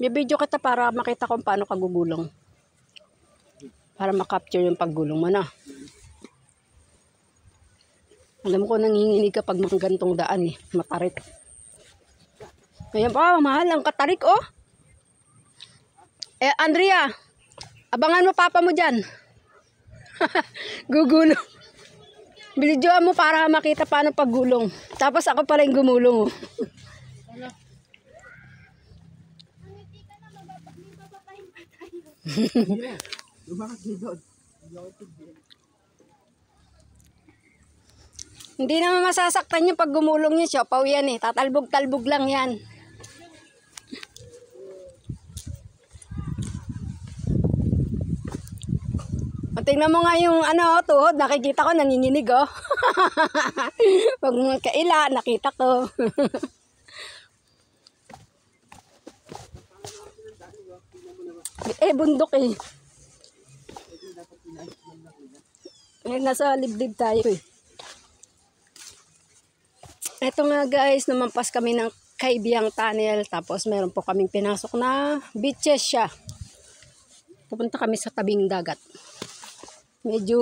Bibidyo kita para makita kung paano ka gugulong. Para makapture yung paggulong mo na. Alam ko nanginginig kapag mga gantong daan eh. Matarik. Ayan pa, mahal ang katarik oh. Andrea, abangan mo papa mo dyan. Gugulong. Bilidyoan mo para makita paano paggulong. Tapos ako pala yung gumulong oh. Hindi naman masasaktan yung pag gumulong niya. Siopaw yan eh. Tatalbog-talbog lang yan. Tingnan mo nga yung tuhod. Nakikita ko nanginginig oh. Pag mga kaila, nakita ko. Bundok eh. Nasa libdib tayo eh. Ito nga guys, namampas kami ng Kaibiyang Tunnel. Tapos meron po kaming pinasok na beaches siya. Pupunta kami sa tabing dagat. Medyo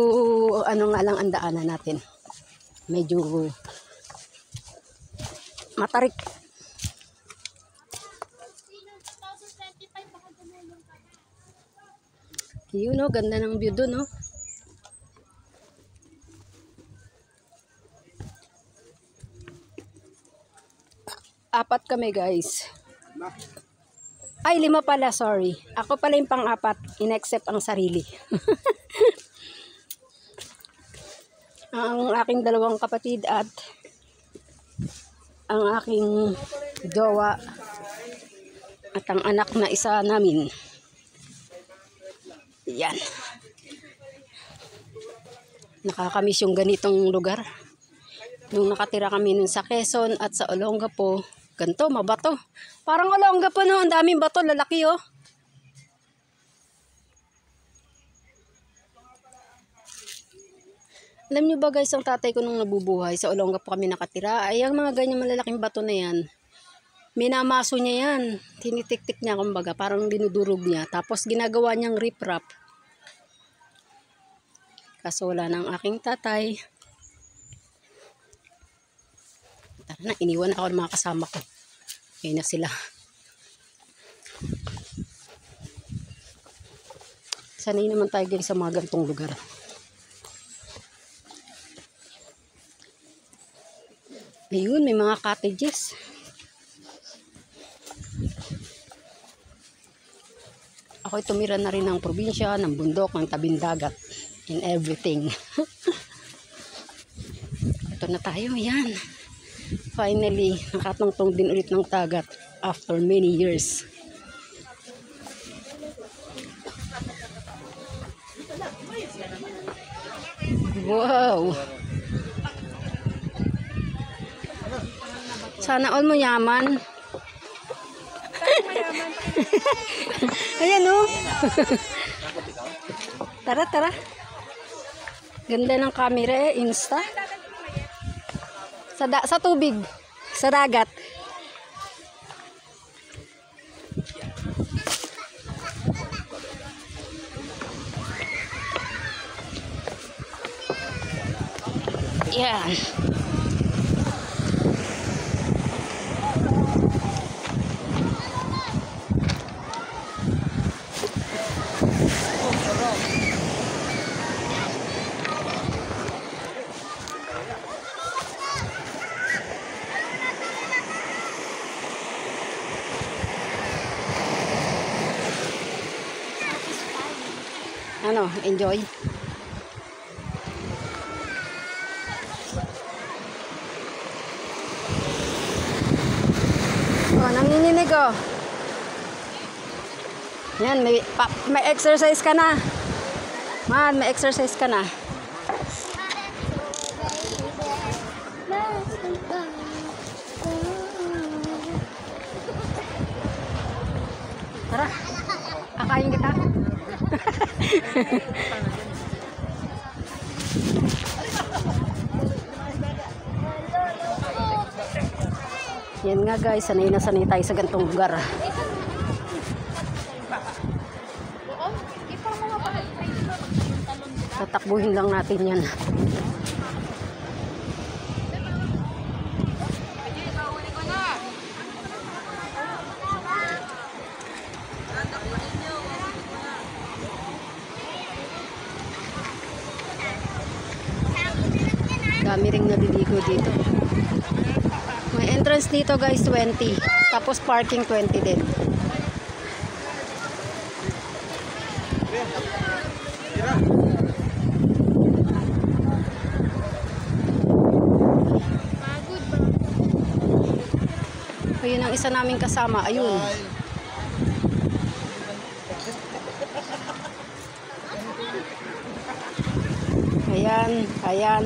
nga lang ang daanan natin. Medyo matarik. Yun oh, ganda ng view dun oh. Apat kami guys. Ay, 5 pala, sorry. Ako pala yung pang-apat. In-accept ang sarili. Ang aking 2 kapatid at ang aking jowa at ang anak na isa namin. Yan. Nakakamiss yung ganitong lugar. Nung nakatira kami nun sa Quezon at sa Olongapo, ganito, mabato. Parang Olongapo no, ang daming bato, lalaki oh. Alam nyo ba guys, ang tatay ko nung nabubuhay, sa Olongapo kami nakatira, ay ang mga ganyan malalaking bato na yan, minamaso niya yan. Tinitik-tik niya kumbaga, parang dinudurog niya. Tapos ginagawa niyang riprap. Kaso wala na ang aking tatay. Tara na, iniwan ako ng mga kasama ko. Ayun na sila. Sanay naman tayo guys sa mga gantong lugar. Ayun, may mga cottages. Ako'y tumira na rin ng probinsya, ng bundok, ng tabing dagat, in everything. Ito na tayo, yan. Finally, nakatungtong din ulit ng dagat after many years. Wow! Sana all mo yaman. Ayan oh. Tara, tara. Ganda ng camera eh, Insta. Sa tubig, sa dagat. Yan. Ano, enjoy. Oh, nanginginig oh. Yan, may exercise ka na. Man, may exercise ka na. Tara, akayin kita. Yan nga guys, sanay na sanay tayo sa gantong lugar. Tatakbuhin lang natin yan. Dami ring naliligo dito. May entrance dito guys 20. Tapos parking 20 din. Ayun ang isa naming kasama. Ayun. Ayan. Ayan.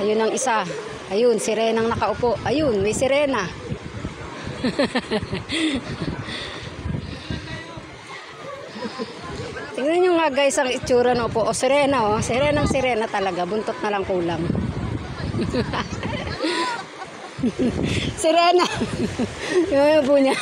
Ayun ang isa. Ayun, sirenang nakaupo. Ayun, may sirena. Tingnan nyo nga guys ang itsura na upo. O, sirena o. Sirenang sirena talaga. Buntot na lang kulang. Sirena. Yung upo niya.